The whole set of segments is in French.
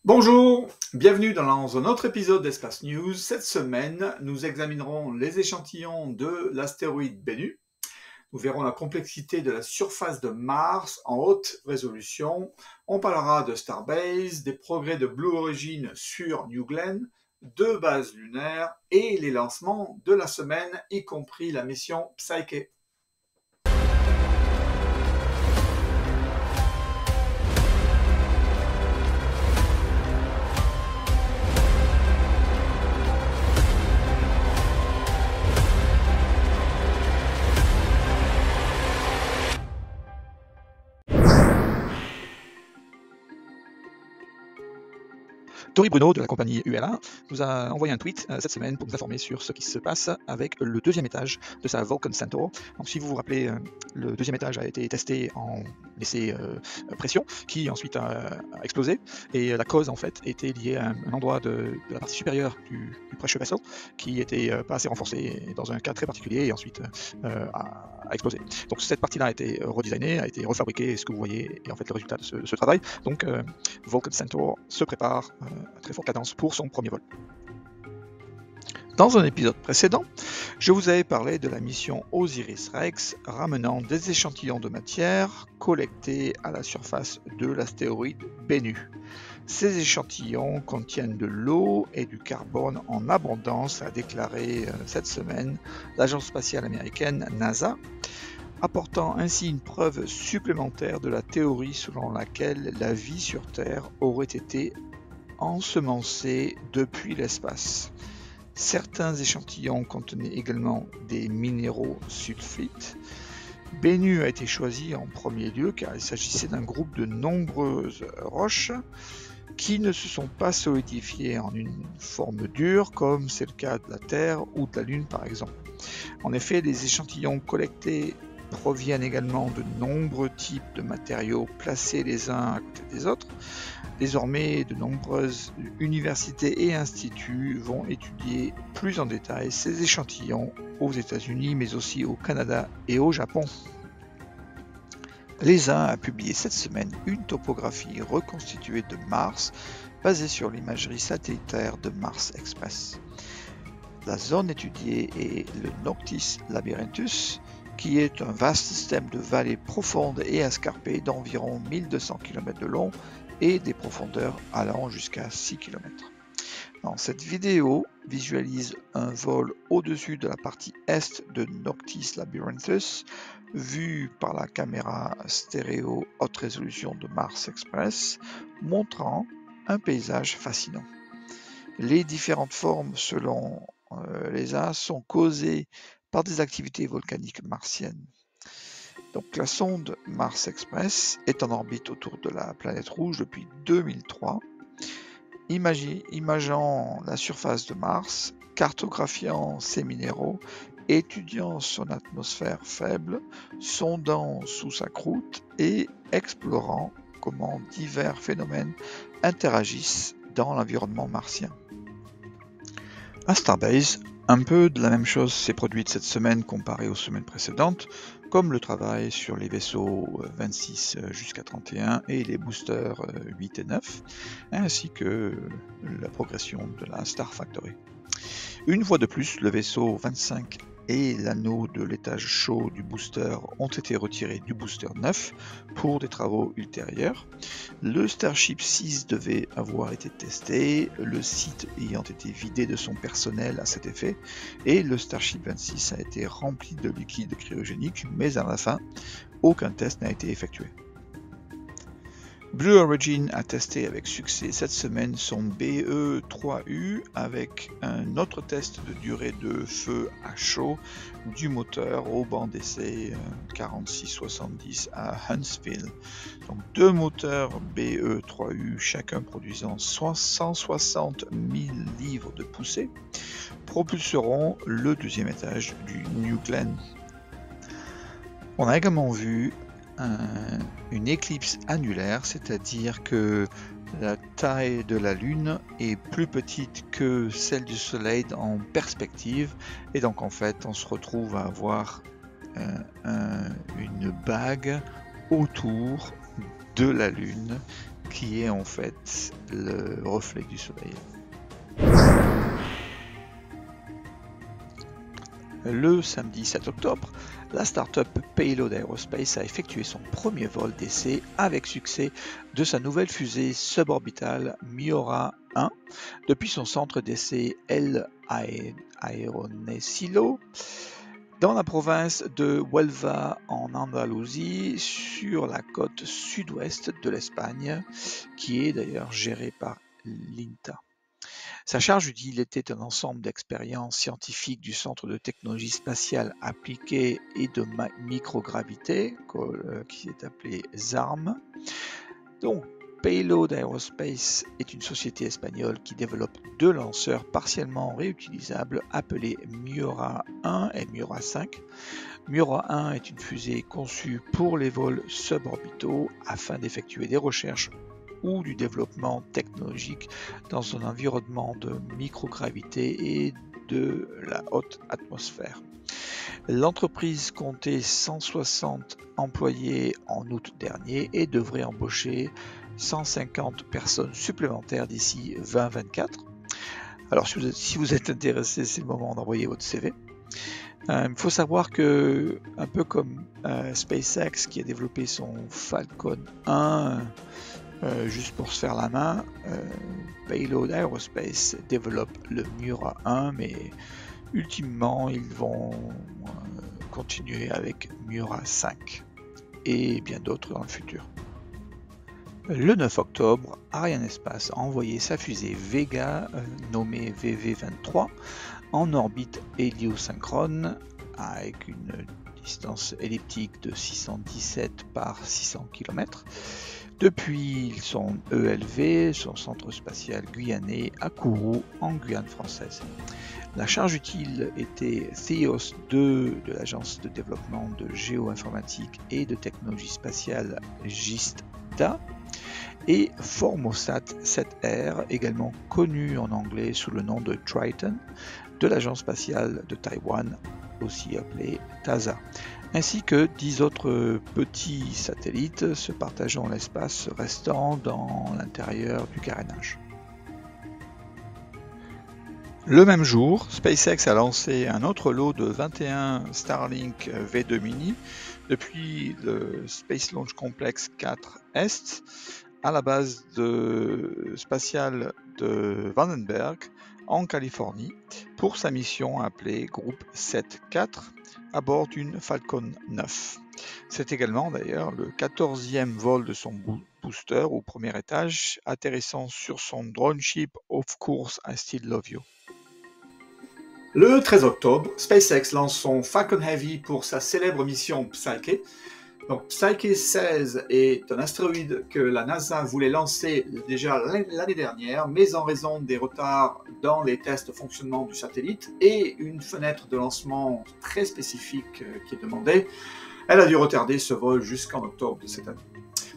Bonjour, bienvenue dans un autre épisode d'Espace News. Cette semaine, nous examinerons les échantillons de l'astéroïde Bennu. Nous verrons la complexité de la surface de Mars en haute résolution. On parlera de Starbase, des progrès de Blue Origin sur New Glenn, de bases lunaires et les lancements de la semaine, y compris la mission Psyche. Tori Bruno de la compagnie ULA nous a envoyé un tweet cette semaine pour nous informer sur ce qui se passe avec le deuxième étage de sa Vulcan Centaur. Donc si vous vous rappelez, le deuxième étage a été testé en essai pression qui ensuite a explosé, et la cause en fait était liée à un endroit de la partie supérieure du pressure vessel qui était pas assez renforcé dans un cas très particulier et ensuite a explosé. Donc cette partie-là a été redesignée, a été refabriquée, ce que vous voyez est en fait le résultat de ce travail. Donc Vulcan Centaur se prépare à très forte cadence pour son premier vol. Dans un épisode précédent, je vous avais parlé de la mission OSIRIS-REx ramenant des échantillons de matière collectés à la surface de l'astéroïde Bennu. Ces échantillons contiennent de l'eau et du carbone en abondance, a déclaré cette semaine l'agence spatiale américaine NASA, apportant ainsi une preuve supplémentaire de la théorie selon laquelle la vie sur Terre aurait été ensemencée depuis l'espace. Certains échantillons contenaient également des minéraux sulfites. Bennu a été choisi en premier lieu car il s'agissait d'un groupe de nombreuses roches qui ne se sont pas solidifiées en une forme dure comme c'est le cas de la Terre ou de la Lune par exemple. En effet, les échantillons collectés proviennent également de nombreux types de matériaux placés les uns à côté des autres. Désormais, de nombreuses universités et instituts vont étudier plus en détail ces échantillons aux États-Unis, mais aussi au Canada et au Japon. L'ESA a publié cette semaine une topographie reconstituée de Mars basée sur l'imagerie satellitaire de Mars Express. La zone étudiée est le Noctis Labyrinthus, qui est un vaste système de vallées profondes et escarpées d'environ 1200 km de long et des profondeurs allant jusqu'à 6 km. Dans cette vidéo, visualise un vol au-dessus de la partie est de Noctis Labyrinthus, vu par la caméra stéréo haute résolution de Mars Express, montrant un paysage fascinant. Les différentes formes, selon l'ESA, sont causées par des activités volcaniques martiennes. Donc la sonde Mars Express est en orbite autour de la planète rouge depuis 2003, imageant la surface de Mars, cartographiant ses minéraux, étudiant son atmosphère faible, sondant sous sa croûte et explorant comment divers phénomènes interagissent dans l'environnement martien. À Starbase, un peu de la même chose s'est produite cette semaine comparée aux semaines précédentes, comme le travail sur les vaisseaux 26 jusqu'à 31 et les boosters 8 et 9, ainsi que la progression de la Star Factory. Une fois de plus, le vaisseau 25 et l'anneau de l'étage chaud du booster ont été retirés du booster 9 pour des travaux ultérieurs. Le Starship 6 devait avoir été testé, le site ayant été vidé de son personnel à cet effet, et le Starship 26 a été rempli de liquide cryogénique, mais à la fin, aucun test n'a été effectué. Blue Origin a testé avec succès cette semaine son BE-3U avec un autre test de durée de feu à chaud du moteur au banc d'essai 4670 à Huntsville. Donc deux moteurs BE-3U, chacun produisant 160 000 livres de poussée, propulseront le deuxième étage du New Glenn. On a également vu une éclipse annulaire, c'est-à-dire que la taille de la Lune est plus petite que celle du Soleil en perspective, et donc en fait on se retrouve à avoir une bague autour de la Lune qui est en fait le reflet du soleil. Le samedi 7 octobre, la start-up Payload Aerospace a effectué son premier vol d'essai avec succès de sa nouvelle fusée suborbitale Miura 1 depuis son centre d'essai El Aeronésilo dans la province de Huelva en Andalousie, sur la côte sud-ouest de l'Espagne, qui est d'ailleurs gérée par l'INTA. Sa charge utile était un ensemble d'expériences scientifiques du Centre de technologie spatiale appliquée et de microgravité, qui est appelé ZARM. Donc, Payload Aerospace est une société espagnole qui développe deux lanceurs partiellement réutilisables appelés Miura 1 et Miura 5. Miura 1 est une fusée conçue pour les vols suborbitaux afin d'effectuer des recherches ou du développement technologique dans un environnement de microgravité et de la haute atmosphère. L'entreprise comptait 160 employés en août dernier et devrait embaucher 150 personnes supplémentaires d'ici 2024. Alors si vous êtes intéressé, c'est le moment d'envoyer votre CV. Il faut savoir que, un peu comme SpaceX qui a développé son Falcon 1 juste pour se faire la main, Payload Aerospace développe le Miura 1, mais ultimement ils vont continuer avec Miura 5 et bien d'autres dans le futur. Le 9 octobre, Arianespace a envoyé sa fusée Vega, nommée VV23, en orbite héliosynchrone avec une distance elliptique de 617 par 600 km. Depuis son ELV, son centre spatial guyanais à Kourou, en Guyane française. La charge utile était Theos 2 de l'agence de développement de géoinformatique et de technologie spatiale GISTA et Formosat 7R, également connu en anglais sous le nom de Triton, de l'agence spatiale de Taïwan, aussi appelée TASA, ainsi que 10 autres petits satellites se partageant l'espace restant dans l'intérieur du carénage. Le même jour, SpaceX a lancé un autre lot de 21 Starlink V2 Mini depuis le Space Launch Complex 4 Est à la base spatiale de Vandenberg en Californie pour sa mission appelée Groupe 7-4 à bord d'une Falcon 9. C'est également d'ailleurs le 14e vol de son booster au premier étage, atterrissant sur son drone ship Of Course I Still Love You. Le 13 octobre, SpaceX lance son Falcon Heavy pour sa célèbre mission Psyche. Donc, Psyche 16 est un astéroïde que la NASA voulait lancer déjà l'année dernière, mais en raison des retards dans les tests de fonctionnement du satellite et une fenêtre de lancement très spécifique qui est demandée, elle a dû retarder ce vol jusqu'en octobre de cette année.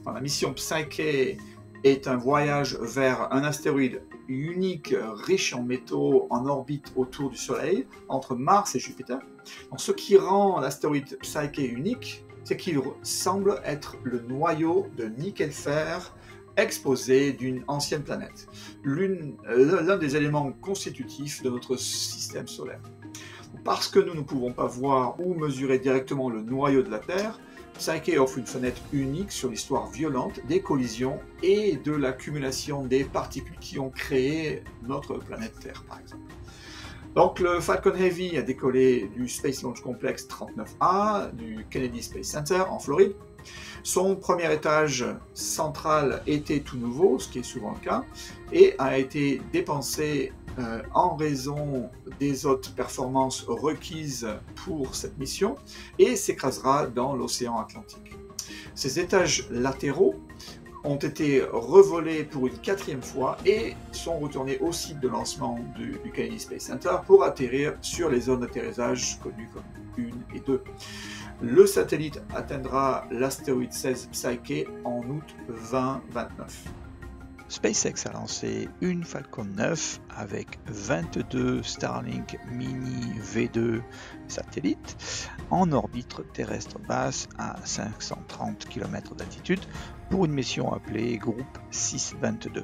Alors, la mission Psyche est un voyage vers un astéroïde unique, riche en métaux, en orbite autour du Soleil, entre Mars et Jupiter. Donc, ce qui rend l'astéroïde Psyche unique, c'est qu'il semble être le noyau de nickel-fer exposé d'une ancienne planète, l'un des éléments constitutifs de notre système solaire. Parce que nous ne pouvons pas voir ou mesurer directement le noyau de la Terre, Psyche offre une fenêtre unique sur l'histoire violente des collisions et de l'accumulation des particules qui ont créé notre planète Terre, par exemple. Donc le Falcon Heavy a décollé du Space Launch Complex 39A du Kennedy Space Center en Floride. Son premier étage central était tout nouveau, ce qui est souvent le cas, et a été dépensé en raison des hautes performances requises pour cette mission et s'écrasera dans l'océan Atlantique. Ces étages latéraux ont été revolés pour une 4e fois et sont retournés au site de lancement du Kennedy Space Center pour atterrir sur les zones d'atterrissage connues comme 1 et 2. Le satellite atteindra l'astéroïde 16 Psyche en août 2029. SpaceX a lancé une Falcon 9 avec 22 Starlink Mini V2 satellites en orbite terrestre basse à 530 km d'altitude pour une mission appelée Groupe 622.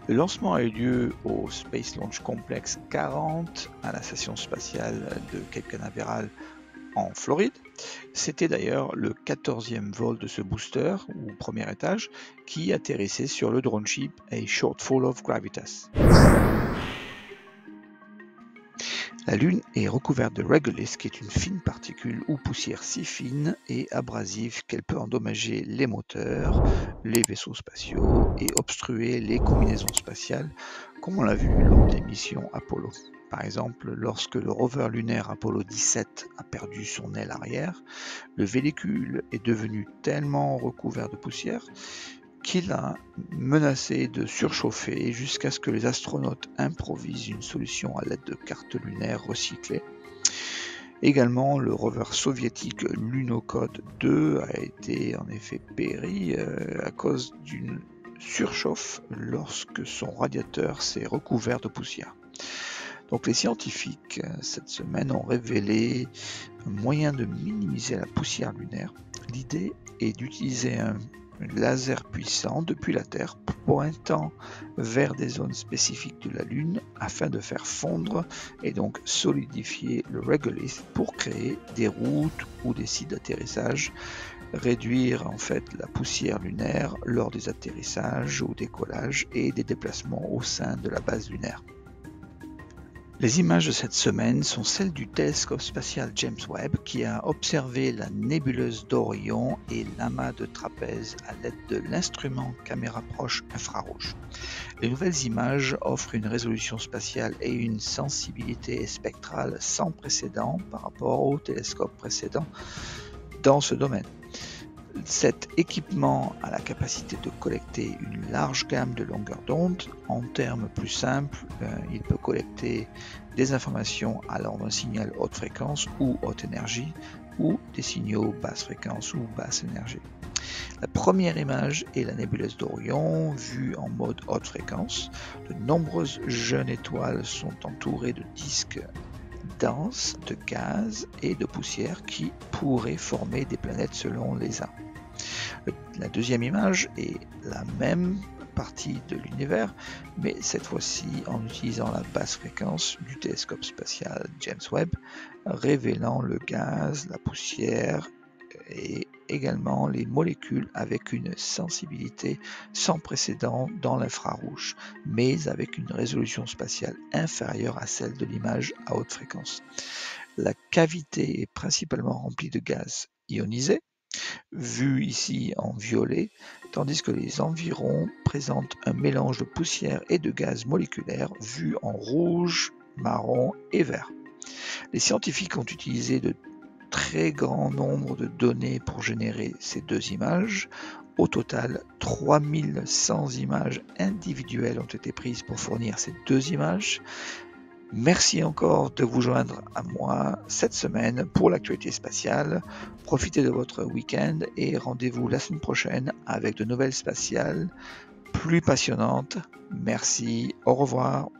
Le lancement a eu lieu au Space Launch Complex 40 à la station spatiale de Cape Canaveral en Floride. C'était d'ailleurs le 14e vol de ce booster, ou premier étage, qui atterrissait sur le drone ship A Shortfall of Gravitas. La Lune est recouverte de regolith, qui est une fine particule ou poussière si fine et abrasive qu'elle peut endommager les moteurs, les vaisseaux spatiaux et obstruer les combinaisons spatiales, comme on l'a vu lors des missions Apollo. Par exemple, lorsque le rover lunaire Apollo 17 a perdu son aile arrière, le véhicule est devenu tellement recouvert de poussière qu'il a menacé de surchauffer jusqu'à ce que les astronautes improvisent une solution à l'aide de cartes lunaires recyclées. Également, le rover soviétique Lunokhod 2 a été en effet péri à cause d'une surchauffe lorsque son radiateur s'est recouvert de poussière. Donc les scientifiques cette semaine ont révélé un moyen de minimiser la poussière lunaire. L'idée est d'utiliser un laser puissant depuis la Terre pointant vers des zones spécifiques de la Lune afin de faire fondre et donc solidifier le regolith pour créer des routes ou des sites d'atterrissage, réduire en fait la poussière lunaire lors des atterrissages ou décollages et des déplacements au sein de la base lunaire. Les images de cette semaine sont celles du télescope spatial James Webb qui a observé la nébuleuse d'Orion et l'amas de Trapèze à l'aide de l'instrument caméra proche infrarouge. Les nouvelles images offrent une résolution spatiale et une sensibilité spectrale sans précédent par rapport au télescope précédent dans ce domaine. Cet équipement a la capacité de collecter une large gamme de longueurs d'onde. En termes plus simples, il peut collecter des informations allant d'un signal haute fréquence ou haute énergie ou des signaux basse fréquence ou basse énergie. La première image est la nébuleuse d'Orion, vue en mode haute fréquence. De nombreuses jeunes étoiles sont entourées de disques denses de gaz et de poussière qui pourraient former des planètes selon l'ESA. La deuxième image est la même partie de l'univers, mais cette fois-ci en utilisant la basse fréquence du télescope spatial James Webb, révélant le gaz, la poussière et également les molécules avec une sensibilité sans précédent dans l'infrarouge, mais avec une résolution spatiale inférieure à celle de l'image à haute fréquence. La cavité est principalement remplie de gaz ionisé, vu ici en violet, tandis que les environs présentent un mélange de poussière et de gaz moléculaire, vu en rouge, marron et vert. Les scientifiques ont utilisé de très grand nombre de données pour générer ces deux images. Au total, 3100 images individuelles ont été prises pour fournir ces deux images. Merci encore de vous joindre à moi cette semaine pour l'actualité spatiale. Profitez de votre week-end et rendez-vous la semaine prochaine avec de nouvelles spatiales plus passionnantes. Merci, au revoir.